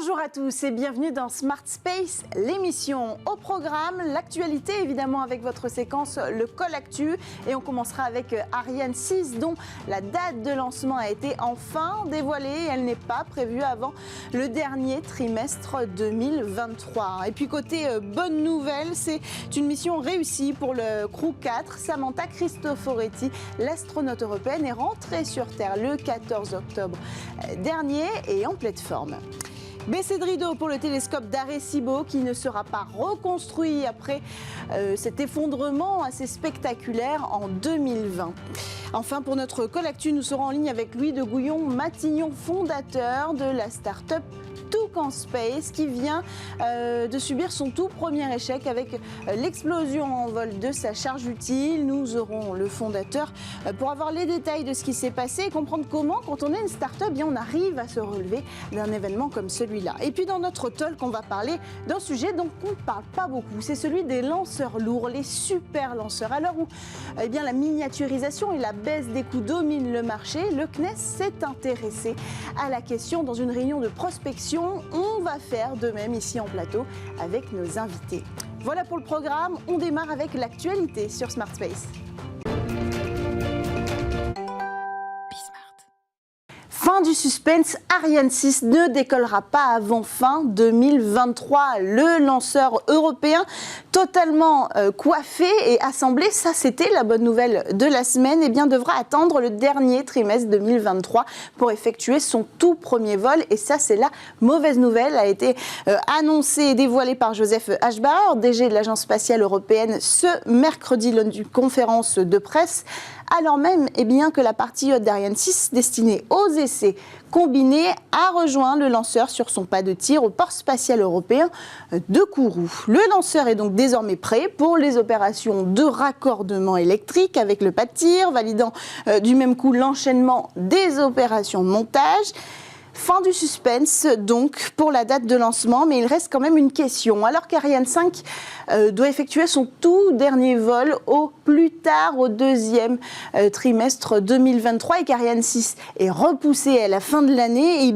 Bonjour à tous et bienvenue dans Smart Space, l'émission. Au programme, l'actualité évidemment avec votre séquence Le Call Actu. Et on commencera avec Ariane 6 dont la date de lancement a été enfin dévoilée. Elle n'est pas prévue avant le dernier trimestre 2023. Et puis côté bonne nouvelle, c'est une mission réussie pour le Crew 4. Samantha Cristoforetti, l'astronaute européenne, est rentrée sur Terre le 14 octobre dernier et en pleine forme. Baissée de rideau pour le télescope d'Arecibo qui ne sera pas reconstruit après cet effondrement assez spectaculaire en 2020. Enfin, pour notre Call Actu, nous serons en ligne avec Louis de Gouillon-Matignon, fondateur de la start-up Toucan Space, qui vient de subir son tout premier échec avec l'explosion en vol de sa charge utile. Nous aurons le fondateur pour avoir les détails de ce qui s'est passé et comprendre comment, quand on est une start-up, on arrive à se relever d'un événement comme celui-là. Et puis dans notre talk, on va parler d'un sujet dont on ne parle pas beaucoup. C'est celui des lanceurs lourds, les super lanceurs. À l'heure où la miniaturisation et la baisse des coûts dominent le marché, le CNES s'est intéressé à la question dans une réunion de prospection. On va faire de même ici en plateau avec nos invités. Voilà pour le programme, on démarre avec l'actualité sur Smart Space. Fin du suspense, Ariane 6 ne décollera pas avant fin 2023. Le lanceur européen totalement coiffé et assemblé, ça c'était la bonne nouvelle de la semaine, devra attendre le dernier trimestre 2023 pour effectuer son tout premier vol. Et ça c'est la mauvaise nouvelle, a été annoncée et dévoilée par Joseph Aschbacher, DG de l'Agence spatiale européenne, ce mercredi lors d'une conférence de presse. Alors même que la partie haute d'Ariane 6 destinée aux essais combinés a rejoint le lanceur sur son pas de tir au port spatial européen de Kourou. Le lanceur est donc désormais prêt pour les opérations de raccordement électrique avec le pas de tir, validant du même coup l'enchaînement des opérations de montage. Fin du suspense donc pour la date de lancement, mais il reste quand même une question. Alors qu'Ariane 5 doit effectuer son tout dernier vol au plus tard au deuxième trimestre 2023 et qu'Ariane 6 est repoussée à la fin de l'année,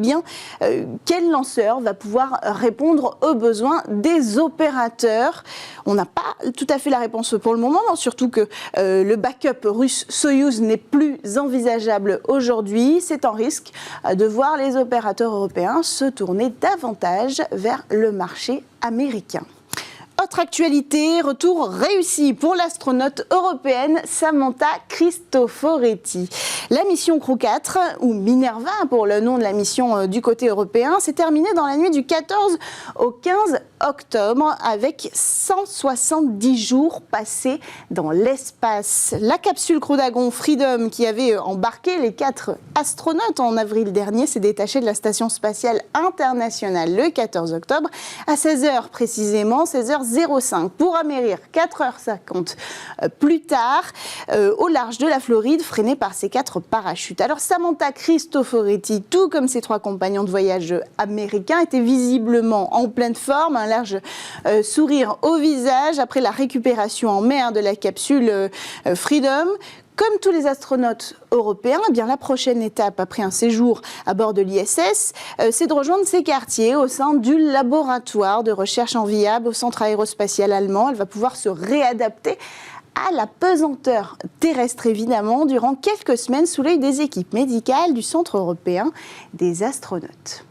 quel lanceur va pouvoir répondre aux besoins des opérateurs? On n'a pas tout à fait la réponse pour le moment, surtout que le backup russe Soyouz n'est plus envisageable aujourd'hui. C'est en risque de voir les opérateurs européens se tourner davantage vers le marché américain. Autre actualité, retour réussi pour l'astronaute européenne Samantha Cristoforetti. La mission Crew 4, ou Minerva pour le nom de la mission du côté européen, s'est terminée dans la nuit du 14 au 15 octobre avec 170 jours passés dans l'espace. La capsule Crew Dragon Freedom qui avait embarqué les 4 astronautes en avril dernier s'est détachée de la station spatiale internationale le 14 octobre à 16h précisément, 16h05 pour amérir 4h50 plus tard au large de la Floride, freinée par ses 4 parachutes. Alors Samantha Cristoforetti, tout comme ses 3 compagnons de voyage américains, était visiblement en pleine forme, un large sourire au visage après la récupération en mer de la capsule Freedom. Comme tous les astronautes européens, la prochaine étape après un séjour à bord de l'ISS, c'est de rejoindre ses quartiers au sein du laboratoire de recherche enviable au centre aérospatial allemand. Elle va pouvoir se réadapter à la pesanteur terrestre évidemment durant quelques semaines sous l'œil des équipes médicales du Centre européen des astronautes.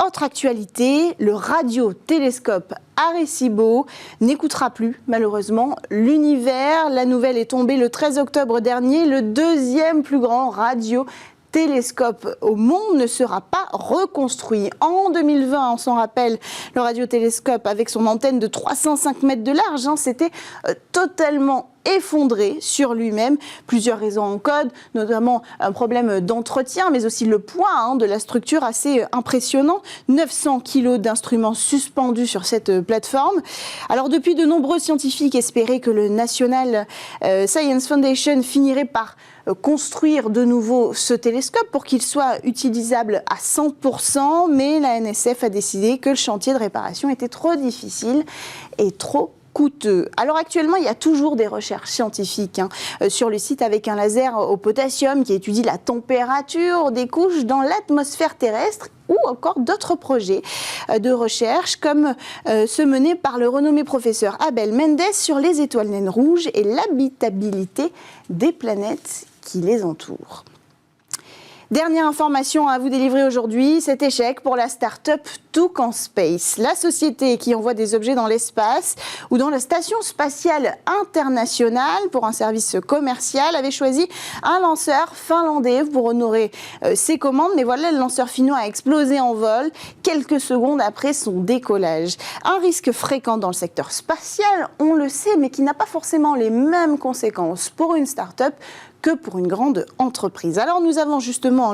Autre actualité, le radiotélescope Arecibo n'écoutera plus malheureusement l'univers. La nouvelle est tombée le 13 octobre dernier. Le deuxième plus grand radiotélescope au monde ne sera pas reconstruit. En 2020, on s'en rappelle, le radiotélescope avec son antenne de 305 mètres de large, s'était totalement effondré sur lui-même. Plusieurs raisons en code, notamment un problème d'entretien, mais aussi le poids de la structure assez impressionnant. 900 kilos d'instruments suspendus sur cette plateforme. Alors depuis, de nombreux scientifiques espéraient que le National Science Foundation finirait par construire de nouveau ce télescope pour qu'il soit utilisable à 100%, mais la NSF a décidé que le chantier de réparation était trop difficile et trop coûteux. Alors actuellement, il y a toujours des recherches scientifiques sur le site avec un laser au potassium qui étudie la température des couches dans l'atmosphère terrestre, ou encore d'autres projets de recherche comme ceux menés par le renommé professeur Abel Mendes sur les étoiles naines rouges et l'habitabilité des planètes qui les entourent. Dernière information à vous délivrer aujourd'hui, cet échec pour la start-up Toucan Space. La société qui envoie des objets dans l'espace ou dans la station spatiale internationale pour un service commercial avait choisi un lanceur finlandais pour honorer ses commandes. Mais voilà, le lanceur finnois a explosé en vol quelques secondes après son décollage. Un risque fréquent dans le secteur spatial, on le sait, mais qui n'a pas forcément les mêmes conséquences pour une start-up que pour une grande entreprise. Alors nous avons justement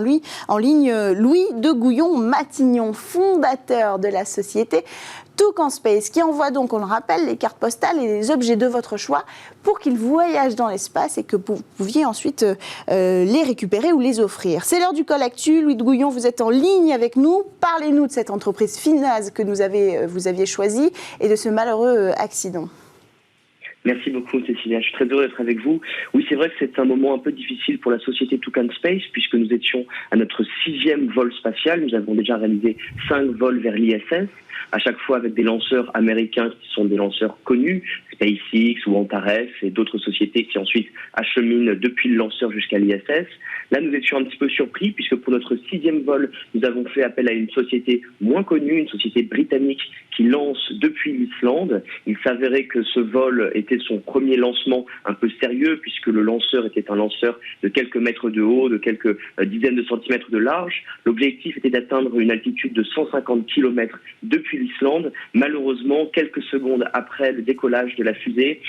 en ligne Louis de Gouillon-Matignon, fondateur de la société Toucan Space, qui envoie donc, on le rappelle, les cartes postales et les objets de votre choix pour qu'ils voyagent dans l'espace et que vous pouviez ensuite les récupérer ou les offrir. C'est l'heure du Call Actu. Louis de Gouillon, vous êtes en ligne avec nous. Parlez-nous de cette entreprise finnoise que vous aviez choisie et de ce malheureux accident. Merci beaucoup Cécilia, je suis très heureux d'être avec vous. Oui, c'est vrai que c'est un moment un peu difficile pour la société Toucan Space puisque nous étions à notre 6e vol spatial. Nous avons déjà réalisé 5 vols vers l'ISS, à chaque fois avec des lanceurs américains qui sont des lanceurs connus, SpaceX ou Antares et d'autres sociétés qui ensuite acheminent depuis le lanceur jusqu'à l'ISS. Là, nous étions un petit peu surpris puisque pour notre 6e vol, nous avons fait appel à une société moins connue, une société britannique qui lance depuis l'Islande. Il s'avérait que ce vol était son premier lancement un peu sérieux puisque le lanceur était un lanceur de quelques mètres de haut, de quelques dizaines de centimètres de large. L'objectif était d'atteindre une altitude de 150 km depuis l'Islande. Malheureusement, quelques secondes après le décollage de la fusée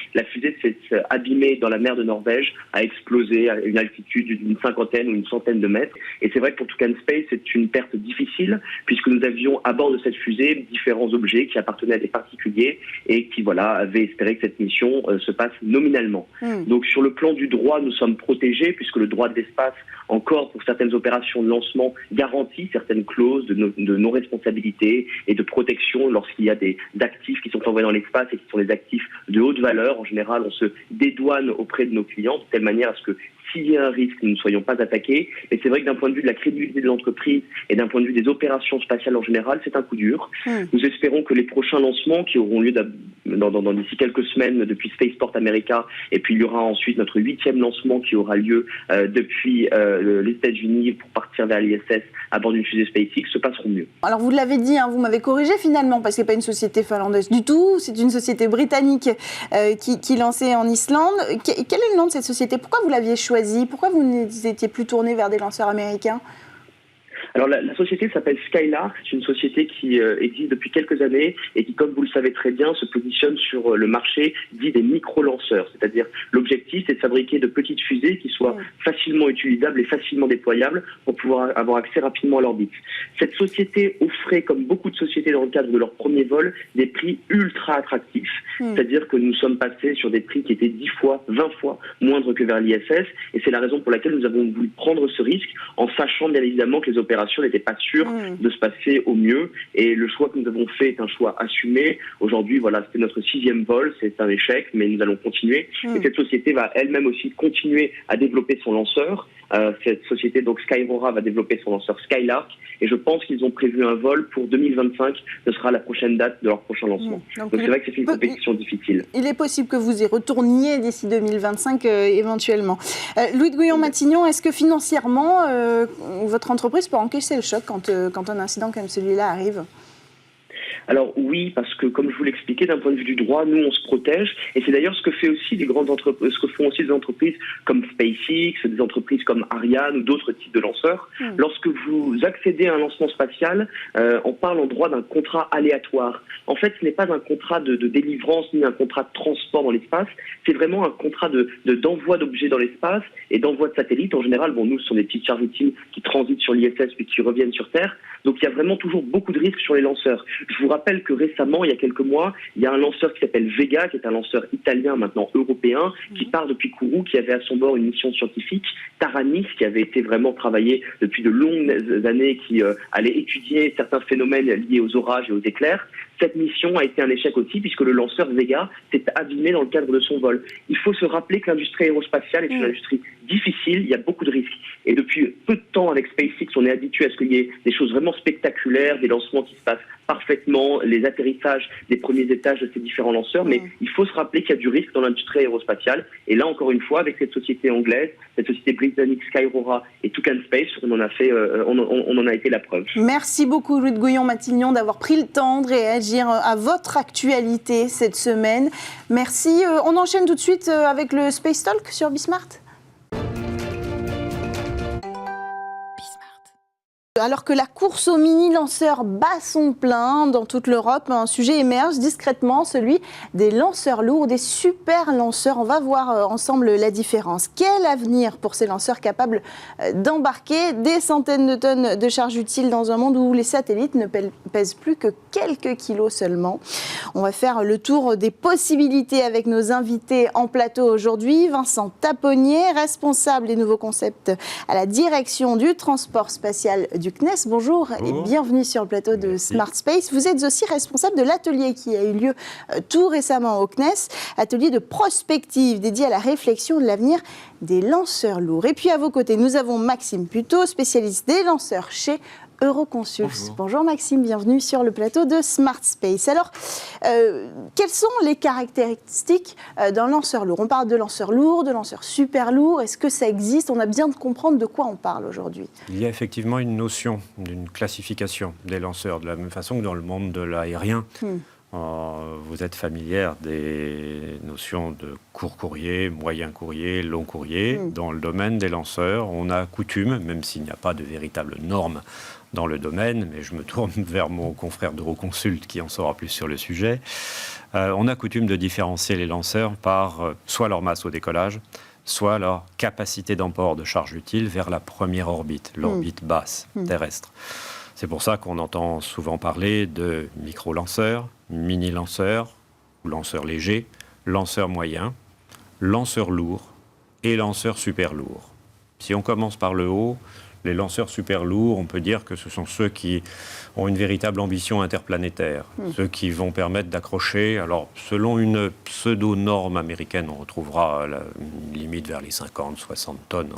s'est abîmée dans la mer de Norvège, a explosé à une altitude d'une cinquantaine ou une centaine de mètres. Et c'est vrai que pour Toucan Space, c'est une perte difficile puisque nous avions à bord de cette fusée différents objets qui appartenaient à des particuliers et qui avaient espéré que cette mission se passe nominalement. Donc sur le plan du droit, nous sommes protégés puisque le droit de l'espace, encore pour certaines opérations de lancement, garantit certaines clauses de non-responsabilité et de protection lorsqu'il y a des actifs qui sont envoyés dans l'espace et qui sont des actifs de haute valeur. En général, on se dédouane auprès de nos clients de telle manière à ce que s'il y a un risque, nous ne soyons pas attaqués. Mais c'est vrai que d'un point de vue de la crédibilité de l'entreprise et d'un point de vue des opérations spatiales en général, c'est un coup dur. Nous espérons que les prochains lancements qui auront lieu d'ici quelques semaines depuis Spaceport America, et puis il y aura ensuite notre 8e lancement qui aura lieu depuis les États-Unis pour partir vers l'ISS à bord d'une fusée SpaceX, se passeront mieux. Alors vous l'avez dit, vous m'avez corrigé finalement, parce que ce n'est pas une société finlandaise du tout, c'est une société britannique qui lançait en Islande. Quel est le nom de cette société? Pourquoi vous l'aviez choisi? Pourquoi vous n'étiez plus tourné vers des lanceurs américains? Alors la société s'appelle Skylark, c'est une société qui existe depuis quelques années et qui, comme vous le savez très bien, se positionne sur le marché dit des micro-lanceurs. C'est-à-dire l'objectif c'est de fabriquer de petites fusées qui soient facilement utilisables et facilement déployables pour pouvoir avoir accès rapidement à l'orbite. Cette société offrait, comme beaucoup de sociétés dans le cadre de leur premier vol, des prix ultra attractifs. C'est-à-dire que nous sommes passés sur des prix qui étaient 10 fois, 20 fois moindres que vers l'ISS et c'est la raison pour laquelle nous avons voulu prendre ce risque en sachant bien évidemment que les opérations n'était pas sûre de se passer au mieux et le choix que nous avons fait est un choix assumé. Aujourd'hui, c'était notre 6e vol, c'est un échec, mais nous allons continuer. Et cette société va elle-même aussi continuer à développer son lanceur. Cette société, donc Skyrora, va développer son lanceur Skylark et je pense qu'ils ont prévu un vol pour 2025. Ce sera la prochaine date de leur prochain lancement. Donc c'est vrai que c'est une compétition difficile. Il est possible que vous y retourniez d'ici 2025 éventuellement. Louis de Gouillon-Matignon, est-ce que financièrement, votre entreprise peut encaisser le choc quand un incident comme celui-là arrive? Alors oui, parce que comme je vous l'expliquais, d'un point de vue du droit, nous on se protège et c'est d'ailleurs ce que fait aussi des grandes entreprises, ce que font aussi des entreprises comme SpaceX, des entreprises comme Ariane ou d'autres types de lanceurs. Lorsque vous accédez à un lancement spatial, on parle en droit d'un contrat aléatoire. En fait, ce n'est pas un contrat de délivrance ni un contrat de transport dans l'espace, c'est vraiment un contrat d'envoi d'objets dans l'espace et d'envoi de satellites. En général, nous ce sont des petites charges utiles qui transitent sur l'ISS puis qui reviennent sur Terre. Donc il y a vraiment toujours beaucoup de risques sur les lanceurs. Je vous rappelle que récemment, il y a quelques mois, il y a un lanceur qui s'appelle Vega, qui est un lanceur italien, maintenant européen, qui part depuis Kourou, qui avait à son bord une mission scientifique, Taranis, qui avait été vraiment travaillé depuis de longues années, qui allait étudier certains phénomènes liés aux orages et aux éclairs. Cette mission a été un échec aussi puisque le lanceur Vega s'est abîmé dans le cadre de son vol. Il faut se rappeler que l'industrie aérospatiale est une industrie difficile, il y a beaucoup de risques. Et depuis peu de temps avec SpaceX, on est habitué à ce qu'il y ait des choses vraiment spectaculaires, des lancements qui se passent parfaitement, les atterrissages des premiers étages de ces différents lanceurs, mais il faut se rappeler qu'il y a du risque dans l'industrie aérospatiale. Et là, encore une fois, avec cette société anglaise, cette société britannique Skyrora et Toucan Space, on en a été la preuve. Merci beaucoup, Louis de Gouillon-Matignon, d'avoir pris le temps de réagir à votre actualité cette semaine. Merci. On enchaîne tout de suite avec le Space Talk sur Bismart. Alors que la course aux mini-lanceurs bat son plein dans toute l'Europe, un sujet émerge discrètement, celui des lanceurs lourds, des super lanceurs. On va voir ensemble la différence. Quel avenir pour ces lanceurs capables d'embarquer des centaines de tonnes de charges utiles dans un monde où les satellites ne pèsent plus que quelques kilos seulement? On va faire le tour des possibilités avec nos invités en plateau aujourd'hui. Vincent Taponnier, responsable des nouveaux concepts à la direction du transport spatial du CNES. Bonjour et bienvenue sur le plateau de Smart Space. Vous êtes aussi responsable de l'atelier qui a eu lieu tout récemment au CNES, atelier de prospective dédié à la réflexion de l'avenir des lanceurs lourds. Et puis à vos côtés, nous avons Maxime Puteaux, spécialiste des lanceurs chez Euroconsult. Bonjour Maxime, bienvenue sur le plateau de Smart Space. Alors, quelles sont les caractéristiques d'un lanceur lourd? On parle de lanceurs lourds, de lanceurs super lourds. Est-ce que ça existe? On a besoin de comprendre de quoi on parle aujourd'hui. Il y a effectivement une notion, d'une classification des lanceurs, de la même façon que dans le monde de l'aérien. Vous êtes familière des notions de court courrier, moyen courrier, long courrier. Dans le domaine des lanceurs, on a coutume, même s'il n'y a pas de véritable norme dans le domaine, mais je me tourne vers mon confrère d'Euroconsult qui en saura plus sur le sujet, on a coutume de différencier les lanceurs par soit leur masse au décollage, soit leur capacité d'emport de charge utile vers la première orbite, l'orbite basse terrestre. C'est pour ça qu'on entend souvent parler de micro-lanceurs, mini-lanceurs, lanceurs légers, lanceurs moyens, lanceurs lourds et lanceurs super lourds. Si on commence par le haut, les lanceurs super lourds, on peut dire que ce sont ceux qui ont une véritable ambition interplanétaire, ceux qui vont permettre d'accrocher, alors selon une pseudo-norme américaine, on retrouvera une limite vers les 50-60 tonnes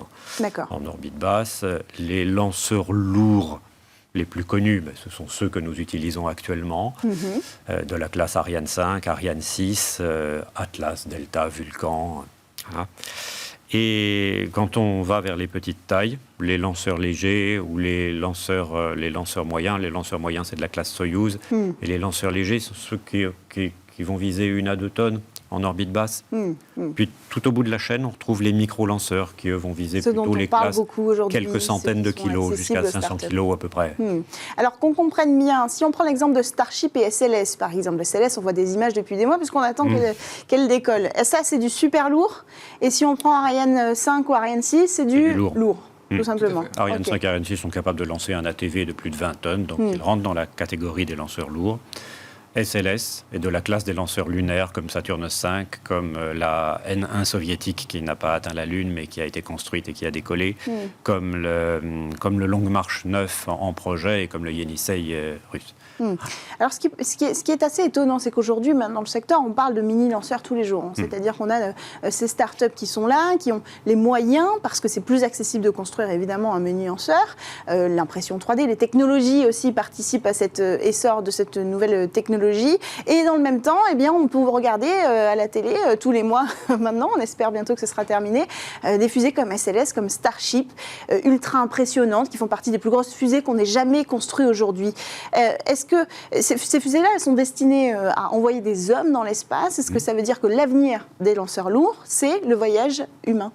en orbite basse. Les lanceurs lourds les plus connus, ce sont ceux que nous utilisons actuellement, de la classe Ariane 5, Ariane 6, Atlas, Delta, Vulcan. Voilà. Et quand on va vers les petites tailles, les lanceurs légers ou les lanceurs moyens c'est de la classe Soyouz, et les lanceurs légers sont ceux qui vont viser 1 à 2 tonnes en orbite basse. Puis tout au bout de la chaîne, on retrouve les micro-lanceurs qui, eux, vont viser plutôt les classes quelques centaines de kilos, jusqu'à 500 kilos à peu près. Alors qu'on comprenne bien, si on prend l'exemple de Starship et SLS, par exemple, SLS, on voit des images depuis des mois puisqu'on attend qu'elle décolle. Et ça, c'est du super lourd. Et si on prend Ariane 5 ou Ariane 6, c'est du lourd. Tout simplement. Ariane 5 et Ariane 6 sont capables de lancer un ATV de plus de 20 tonnes, donc ils rentrent dans la catégorie des lanceurs lourds. SLS est de la classe des lanceurs lunaires comme Saturne V, comme la N1 soviétique qui n'a pas atteint la Lune mais qui a été construite et qui a décollé, comme le Long March 9 en projet et comme le Yenisei russe. Alors ce qui est assez étonnant, c'est qu'aujourd'hui, dans le secteur, on parle de mini-lanceurs tous les jours. C'est-à-dire qu'on a ces startups qui sont là, qui ont les moyens, parce que c'est plus accessible de construire évidemment un mini-lanceur. L'impression 3D, les technologies aussi participent à cet essor de cette nouvelle technologie. Et dans le même temps, on peut regarder à la télé tous les mois maintenant, on espère bientôt que ce sera terminé, des fusées comme SLS, comme Starship, ultra impressionnantes, qui font partie des plus grosses fusées qu'on ait jamais construites aujourd'hui. Est-ce que ces fusées-là, elles sont destinées à envoyer des hommes dans l'espace? Est-ce que ça veut dire que l'avenir des lanceurs lourds, c'est le voyage humain?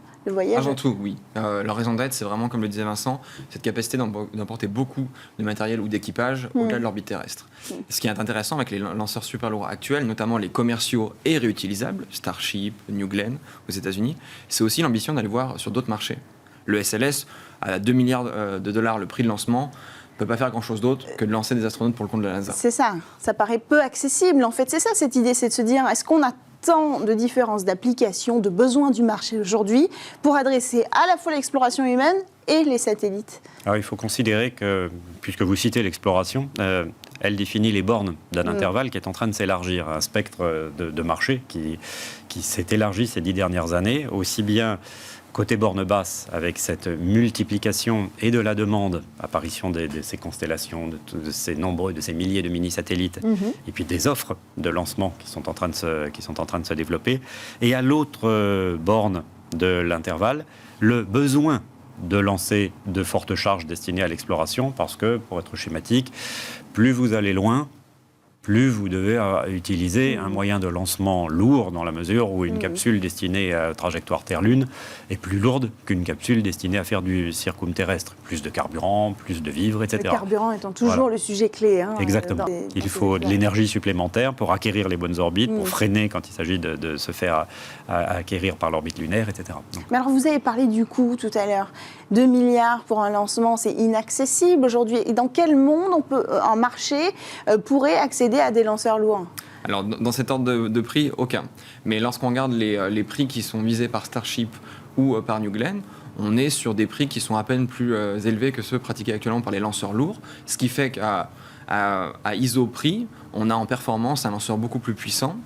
Avant tout, oui. Leur raison d'être, c'est vraiment, comme le disait Vincent, cette capacité d'emporter beaucoup de matériel ou d'équipage au-delà de l'orbite terrestre. Ce qui est intéressant avec les lanceurs super lourds actuels, notamment les commerciaux et réutilisables, Starship, New Glenn aux États-Unis, c'est aussi l'ambition d'aller voir sur d'autres marchés. Le SLS, à 2 milliards de dollars le prix de lancement, ne peut pas faire grand-chose d'autre que de lancer des astronautes pour le compte de la NASA. C'est ça. Ça paraît peu accessible. En fait, c'est ça cette idée, c'est de se dire, est-ce qu'on a tant de différences d'applications, de besoins du marché aujourd'hui pour adresser à la fois l'exploration humaine et les satellites? Alors il faut considérer que, puisque vous citez l'exploration, elle définit les bornes d'un intervalle qui est en train de s'élargir, un spectre de marché qui s'est élargi ces 10 dernières années, aussi bien côté borne basse, avec cette multiplication et de la demande, apparition de ces constellations, de ces nombreux, de ces milliers de mini-satellites, et puis des offres de lancement qui sont en train de se développer. Et à l'autre borne de l'intervalle, le besoin de lancer de fortes charges destinées à l'exploration, parce que, pour être schématique, plus vous allez loin, plus vous devez utiliser un moyen de lancement lourd, dans la mesure où une capsule destinée à trajectoire Terre-Lune est plus lourde qu'une capsule destinée à faire du circumterrestre. Plus de carburant, plus de vivres, etc. Le carburant étant toujours le sujet clé. Exactement. Il faut de l'énergie supplémentaire pour acquérir les bonnes orbites, pour freiner quand il s'agit de se faire acquérir par l'orbite lunaire, etc. Donc. Mais alors, vous avez parlé du coût tout à l'heure. 2 milliards pour un lancement, c'est inaccessible aujourd'hui. Et dans quel monde un marché pourrait accéder à des lanceurs lourds? Alors, dans cet ordre de prix, aucun. Mais lorsqu'on regarde les prix qui sont visés par Starship ou par New Glenn, on est sur des prix qui sont à peine plus élevés que ceux pratiqués actuellement par les lanceurs lourds, ce qui fait qu'à iso-prix, on a en performance un lanceur beaucoup plus puissant,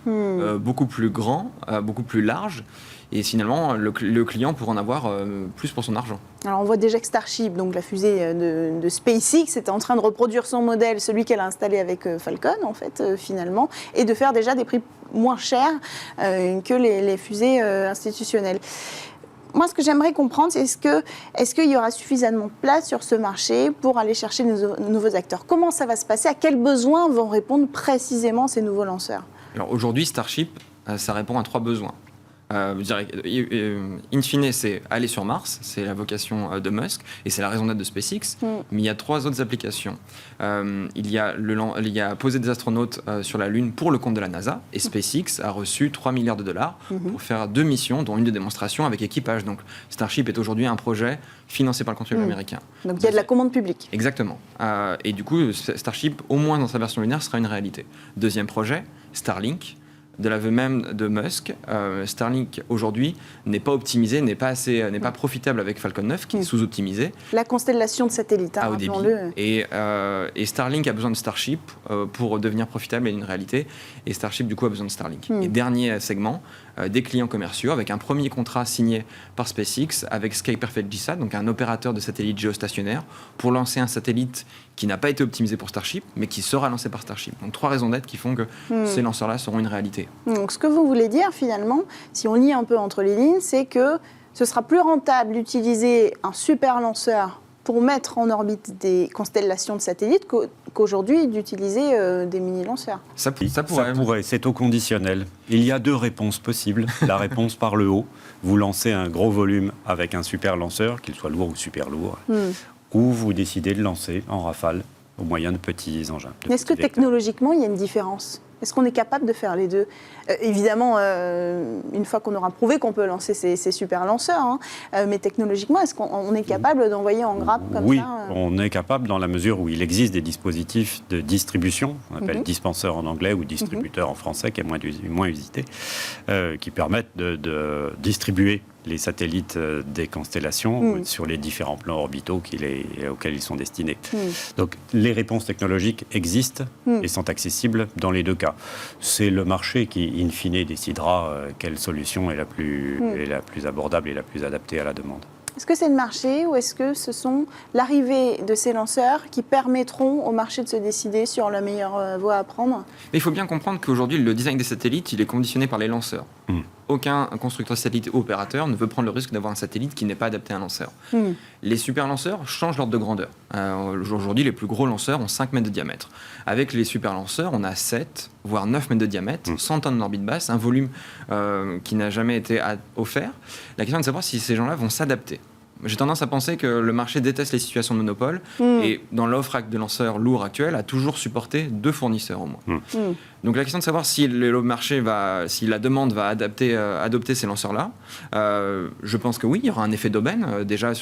beaucoup plus grand, beaucoup plus large, et finalement, le client pourra en avoir plus pour son argent. Alors on voit déjà que Starship, donc la fusée de SpaceX, est en train de reproduire son modèle, celui qu'elle a installé avec Falcon, en fait, finalement, et de faire déjà des prix moins chers que les fusées institutionnelles. Moi, ce que j'aimerais comprendre, c'est est-ce qu'il y aura suffisamment de place sur ce marché pour aller chercher de nouveaux acteurs? Comment ça va se passer? À quels besoins vont répondre précisément ces nouveaux lanceurs? Alors aujourd'hui, Starship, ça répond à 3 besoins. In fine, c'est aller sur Mars, c'est la vocation de Musk, et c'est la raison d'être de SpaceX. Mais il y a 3 autres applications. Il y a poser des astronautes sur la Lune pour le compte de la NASA, et SpaceX a reçu 3 milliards de dollars pour faire 2 missions, dont une de démonstration avec équipage. Donc Starship est aujourd'hui un projet financé par le contribuable américain. Donc il y a de la commande publique. Exactement. Et du coup, Starship, au moins dans sa version lunaire, sera une réalité. Deuxième projet, Starlink. De l'aveu même de Musk, Starlink aujourd'hui n'est pas optimisé, n'est pas profitable avec Falcon 9, qui est sous-optimisé. La constellation de satellites, à haut débit. Et Starlink a besoin de Starship pour devenir profitable et une réalité. Et Starship, du coup, a besoin de Starlink. Et dernier segment, des clients commerciaux, avec un premier contrat signé par SpaceX avec SkyPerfect GSAT, donc un opérateur de satellites géostationnaires, pour lancer un satellite qui n'a pas été optimisé pour Starship, mais qui sera lancé par Starship. Donc 3 raisons d'être qui font que ces lanceurs-là seront une réalité. Donc ce que vous voulez dire finalement, si on lit un peu entre les lignes, c'est que ce sera plus rentable d'utiliser un super lanceur pour mettre en orbite des constellations de satellites qu'aujourd'hui d'utiliser des mini-lanceurs. Ça pourrait, c'est au conditionnel. Il y a 2 réponses possibles. La réponse par le haut, vous lancez un gros volume avec un super lanceur, qu'il soit lourd ou super lourd, ou vous décidez de lancer en rafale au moyen de petits engins. Est-ce que technologiquement, il y a une différence ? Est-ce qu'on est capable de faire les deux ? Évidemment, une fois qu'on aura prouvé qu'on peut lancer ces super lanceurs, mais technologiquement, est-ce qu'on est capable d'envoyer en grappe comme ça ? Oui, on est capable dans la mesure où il existe des dispositifs de distribution, on appelle dispenseur en anglais ou distributeur en français, qui est moins usité, qui permettent de distribuer les satellites des constellations sur les différents plans orbitaux auxquels ils sont destinés. Donc les réponses technologiques existent et sont accessibles dans les 2 cas. C'est le marché qui, in fine, décidera quelle solution est la plus abordable et la plus adaptée à la demande. Est-ce que c'est le marché ou est-ce que ce sont l'arrivée de ces lanceurs qui permettront au marché de se décider sur la meilleure voie à prendre ? Mais il faut bien comprendre qu'aujourd'hui, le design des satellites, il est conditionné par les lanceurs. Aucun constructeur satellite ou opérateur ne veut prendre le risque d'avoir un satellite qui n'est pas adapté à un lanceur. Les super lanceurs changent l'ordre de grandeur. Aujourd'hui, les plus gros lanceurs ont 5 mètres de diamètre. Avec les super lanceurs, on a 7, voire 9 mètres de diamètre, 100 tonnes d'orbite basse, un volume qui n'a jamais été offert. La question est de savoir si ces gens-là vont s'adapter. J'ai tendance à penser que le marché déteste les situations de monopole et dans l'offre de lanceurs lourds actuelle a toujours supporté 2 fournisseurs au moins. Donc la question de savoir si le marché si la demande va adopter ces lanceurs-là, je pense que oui, il y aura un effet d'aubaine. Déjà,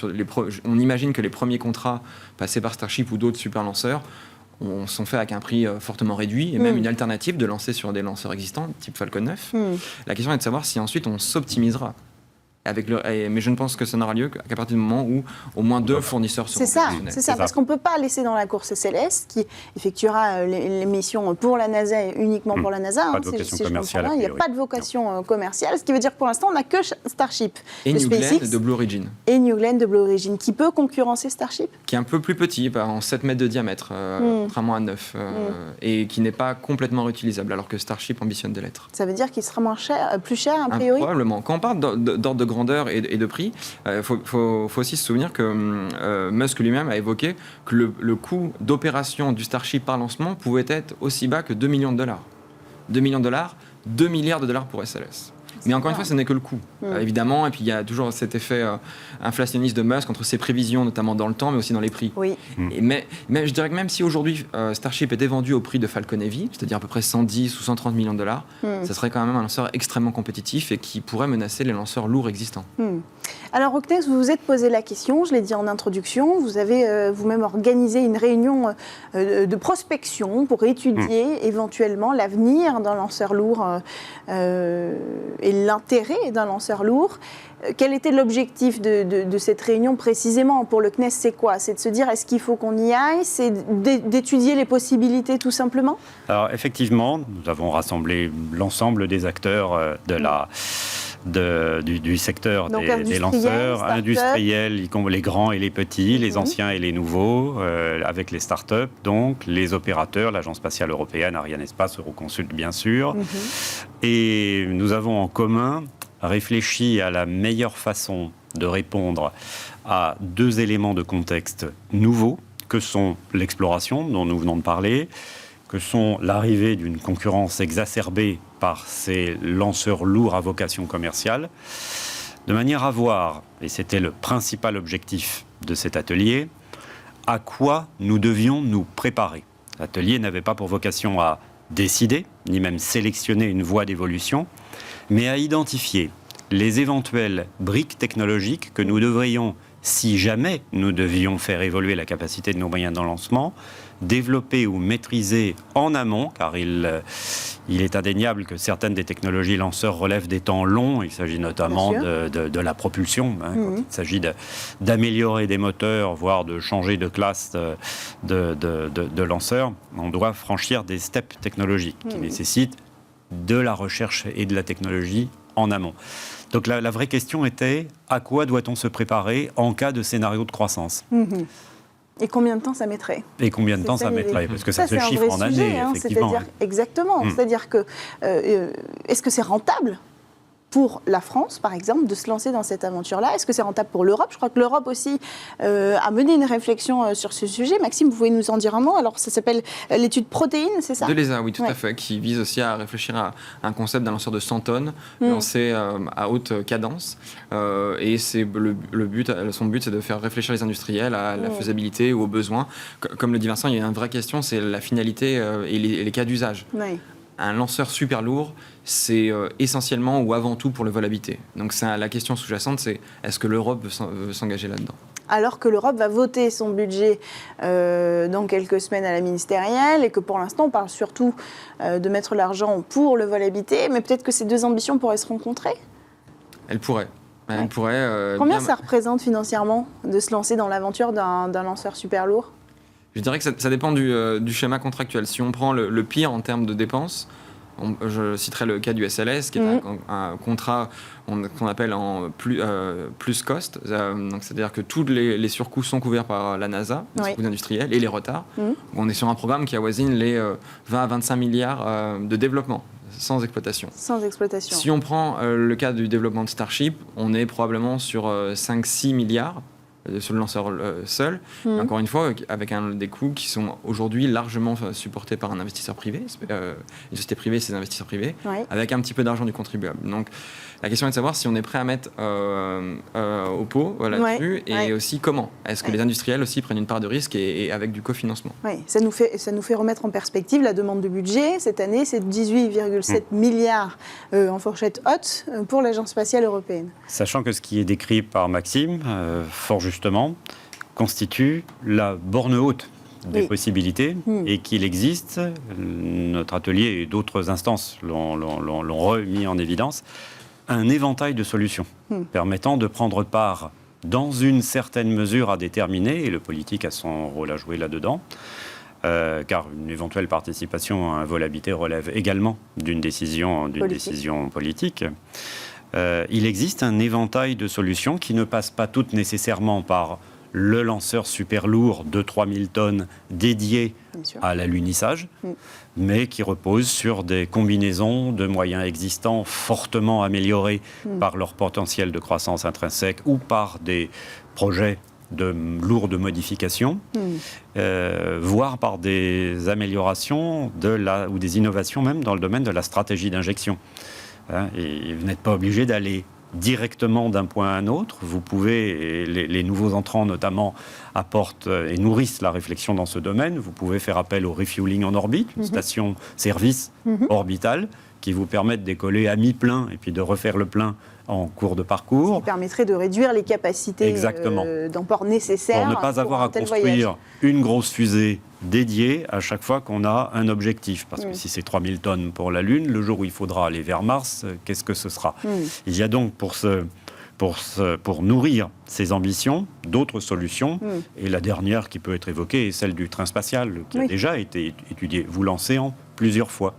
on imagine que les premiers contrats passés par Starship ou d'autres super lanceurs sont faits avec un prix fortement réduit et même une alternative de lancer sur des lanceurs existants, type Falcon 9. La question est de savoir si ensuite on s'optimisera. Mais je ne pense que ça n'aura lieu qu'à partir du moment où au moins 2 fournisseurs seront positionnés. C'est ça, parce qu'on ne peut pas laisser dans la course SLS, qui effectuera les missions pour la NASA et uniquement pour la NASA. Pas de vocation commerciale. Il n'y a pas de vocation commerciale, ce qui veut dire que pour l'instant, on n'a que Starship. Et New Glenn de Blue Origin. Et New Glenn de Blue Origin, qui peut concurrencer Starship. Qui est un peu plus petit, en 7 mètres de diamètre, contrairement à 9, et qui n'est pas complètement réutilisable, alors que Starship ambitionne de l'être. Ça veut dire qu'il sera plus cher, a priori. Probablement. Quand on parle d'ordre de grandeur et de prix, faut aussi se souvenir que Musk lui-même a évoqué que le coût d'opération du Starship par lancement pouvait être aussi bas que $2 millions. $2 millions, $2 milliards pour SLS. Mais encore une fois, ce n'est que le coût, évidemment. Et puis, il y a toujours cet effet inflationniste de Musk entre ses prévisions, notamment dans le temps, mais aussi dans les prix. Oui. Mais je dirais que même si aujourd'hui, Starship était vendu au prix de Falcon Heavy, c'est-à-dire à peu près 110 ou 130 millions de dollars, ça serait quand même un lanceur extrêmement compétitif et qui pourrait menacer les lanceurs lourds existants. Alors, Octex, vous vous êtes posé la question, je l'ai dit en introduction, vous avez vous-même organisé une réunion de prospection pour étudier éventuellement l'avenir d'un lanceur lourd et l'intérêt d'un lanceur lourd. Quel était l'objectif de cette réunion précisément pour le CNES? C'est quoi? C'est de se dire, est-ce qu'il faut qu'on y aille? C'est d'étudier les possibilités tout simplement? Alors effectivement, nous avons rassemblé l'ensemble des acteurs du secteur des lanceurs, industriels, les grands et les petits, les anciens et les nouveaux, avec les startups, donc les opérateurs, l'Agence spatiale européenne, Arianespace, Euroconsult bien sûr. Et nous avons en commun réfléchi à la meilleure façon de répondre à 2 éléments de contexte nouveaux, que sont l'exploration, dont nous venons de parler, que sont l'arrivée d'une concurrence exacerbée par ces lanceurs lourds à vocation commerciale, de manière à voir, et c'était le principal objectif de cet atelier, à quoi nous devions nous préparer. L'atelier n'avait pas pour vocation à décider, ni même sélectionner une voie d'évolution, mais à identifier les éventuelles briques technologiques que nous devrions, si jamais nous devions faire évoluer la capacité de nos moyens de lancement, développer ou maîtriser en amont, car il est indéniable que certaines des technologies lanceurs relèvent des temps longs. Il s'agit notamment de la propulsion, quand il s'agit d'améliorer des moteurs, voire de changer de classe de lanceurs. On doit franchir des steps technologiques qui nécessitent de la recherche et de la technologie en amont. Donc la vraie question était, à quoi doit-on se préparer en cas de scénario de croissance ? Et combien de temps ça mettrait ? Et combien de temps ça mettrait ? Parce que ça se chiffre en années, effectivement. Exactement. C'est-à-dire que, est-ce que c'est rentable pour la France, par exemple, de se lancer dans cette aventure-là? Est-ce que c'est rentable pour l'Europe? Je crois que l'Europe aussi a mené une réflexion sur ce sujet. Maxime, vous pouvez nous en dire un mot? Alors, ça s'appelle l'étude protéine, c'est ça? De l'ESA, oui, tout à fait, qui vise aussi à réfléchir à un concept d'un lanceur de 100 tonnes, lancé à haute cadence. Et c'est son but, c'est de faire réfléchir les industriels à la faisabilité ou aux besoins. Comme le dit Vincent, il y a une vraie question, c'est la finalité et les cas d'usage. Oui. Un lanceur super lourd, c'est essentiellement ou avant tout pour le vol habité. Donc la question sous-jacente, c'est est-ce que l'Europe veut s'engager là-dedans ? Alors que l'Europe va voter son budget dans quelques semaines à la ministérielle et que pour l'instant, on parle surtout de mettre l'argent pour le vol habité, mais peut-être que ces 2 ambitions pourraient se rencontrer ? Elles pourraient. Combien ça représente financièrement de se lancer dans l'aventure d'un lanceur super lourd ? Je dirais que ça dépend du schéma contractuel. Si on prend le pire en termes de dépenses, je citerai le cas du SLS, qui est un contrat qu'on appelle en plus cost. C'est-à-dire que tous les surcoûts sont couverts par la NASA, les surcoûts industriels et les retards. On est sur un programme qui avoisine les 20 à 25 milliards de développement. Sans exploitation. Sans exploitation. Si on prend le cas du développement de Starship, on est probablement sur 5-6 milliards sur le lanceur seul. Encore une fois, avec des coûts qui sont aujourd'hui largement supportés par un investisseur privé, une société privée, c'est des investisseurs privés, avec un petit peu d'argent du contribuable. Donc, la question est de savoir si on est prêt à mettre au pot là-dessus et aussi comment. Est-ce que les industriels aussi prennent une part de risque et avec du cofinancement ? Oui, ça nous fait remettre en perspective la demande de budget. Cette année, c'est 18,7 milliards en fourchette haute pour l'Agence spatiale européenne. Sachant que ce qui est décrit par Maxime, fort justement, constitue la borne haute des possibilités et qu'il existe, notre atelier et d'autres instances l'ont remis en évidence, un éventail de solutions permettant de prendre part dans une certaine mesure à déterminer, et le politique a son rôle à jouer là-dedans, car une éventuelle participation à un vol habité relève également d'une décision politique. Il existe un éventail de solutions qui ne passent pas toutes nécessairement par le lanceur super lourd de 3000 tonnes dédié à l'alunissage, mais qui repose sur des combinaisons de moyens existants fortement améliorés par leur potentiel de croissance intrinsèque ou par des projets de lourdes modifications, voire par des améliorations ou des innovations même dans le domaine de la stratégie d'injection. Et vous n'êtes pas obligé d'aller directement d'un point à un autre. Vous pouvez, et les nouveaux entrants notamment apportent et nourrissent la réflexion dans ce domaine. Vous pouvez faire appel au refueling en orbite, une station-service orbitale qui vous permet de décoller à mi-plein et puis de refaire le plein en cours de parcours. Ce qui permettrait de réduire les capacités d'emport nécessaires pour ne pas avoir à construire une grosse fusée dédiée à chaque fois qu'on a un objectif. Parce que si c'est 3000 tonnes pour la Lune, le jour où il faudra aller vers Mars, qu'est-ce que ce sera ? Il y a donc pour nourrir ces ambitions, d'autres solutions. Et la dernière qui peut être évoquée est celle du train spatial, qui a déjà été étudiée. Vous lancez en plusieurs fois.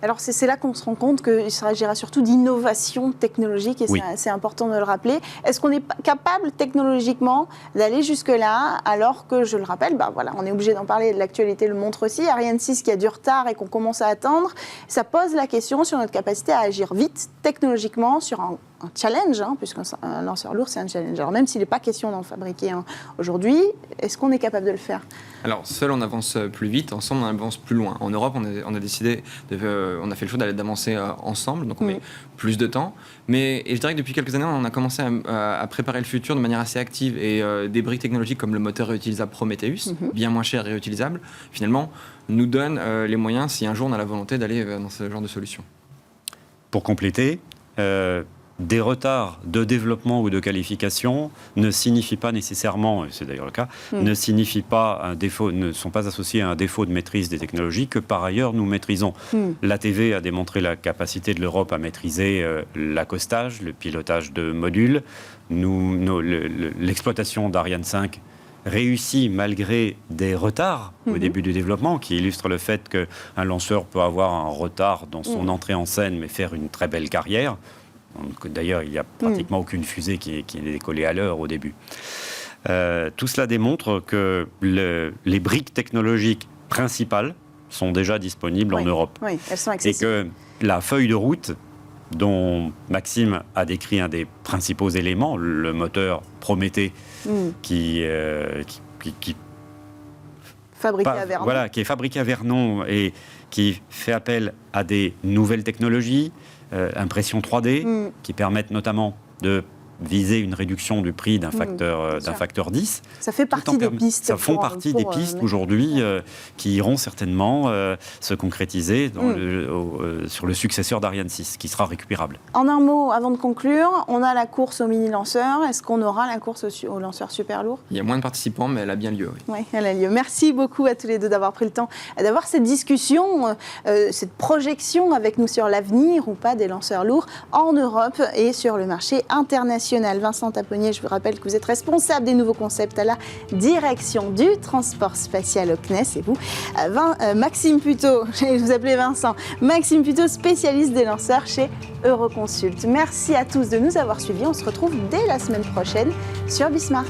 Alors c'est là qu'on se rend compte qu'il s'agira surtout d'innovation technologique, et c'est important de le rappeler. Est-ce qu'on est capable technologiquement d'aller jusque-là, alors que, je le rappelle, on est obligé d'en parler, l'actualité le montre aussi, Ariane 6 qui a du retard et qu'on commence à attendre, ça pose la question sur notre capacité à agir vite technologiquement sur un challenge, puisqu'un lanceur lourd c'est un challenge. Alors même s'il n'est pas question d'en fabriquer un aujourd'hui, est-ce qu'on est capable de le faire ? Alors seul on avance plus vite, ensemble on avance plus loin. En Europe on a décidé, on a fait le choix d'avancer ensemble, donc on met plus de temps. Et je dirais que depuis quelques années on a commencé à préparer le futur de manière assez active, et des briques technologiques comme le moteur réutilisable Prometheus, bien moins cher et réutilisable, finalement nous donnent les moyens si un jour on a la volonté d'aller dans ce genre de solution. Pour compléter, des retards de développement ou de qualification ne signifient pas nécessairement, et c'est d'ailleurs le cas, ne sont pas associés à un défaut de maîtrise des technologies que par ailleurs nous maîtrisons. L'ATV a démontré la capacité de l'Europe à maîtriser l'accostage, le pilotage de modules. L'exploitation d'Ariane 5 réussit malgré des retards au début du développement, qui illustrent le fait qu'un lanceur peut avoir un retard dans son entrée en scène mais faire une très belle carrière. D'ailleurs, il n'y a pratiquement aucune fusée qui est décollée à l'heure au début. Tout cela démontre que les briques technologiques principales sont déjà disponibles en Europe. Oui, elles sont accessibles. Et que la feuille de route dont Maxime a décrit un des principaux éléments, le moteur Prométhée, qui fabriqué à Vernon. Voilà, qui est fabriqué à Vernon et qui fait appel à des nouvelles technologies, impression 3D, qui permettent notamment de viser une réduction du prix d'un facteur 10. Ça fait partie des pistes. Ça font partie des pistes aujourd'hui qui iront certainement se concrétiser sur le successeur d'Ariane 6, qui sera récupérable. En un mot, avant de conclure, on a la course au mini-lanceur. Est-ce qu'on aura la course au lanceur super lourd ? Il y a moins de participants, mais elle a bien lieu. Oui, elle a lieu. Merci beaucoup à tous les deux d'avoir pris le temps d'avoir cette discussion, cette projection avec nous sur l'avenir ou pas des lanceurs lourds en Europe et sur le marché international. Vincent Taponnier, je vous rappelle que vous êtes responsable des nouveaux concepts à la direction du transport spatial au CNES, et vous, Maxime Puteaux, je vous appelais Vincent, Maxime Puteaux, spécialiste des lanceurs chez Euroconsult. Merci à tous de nous avoir suivis. On se retrouve dès la semaine prochaine sur Bismart.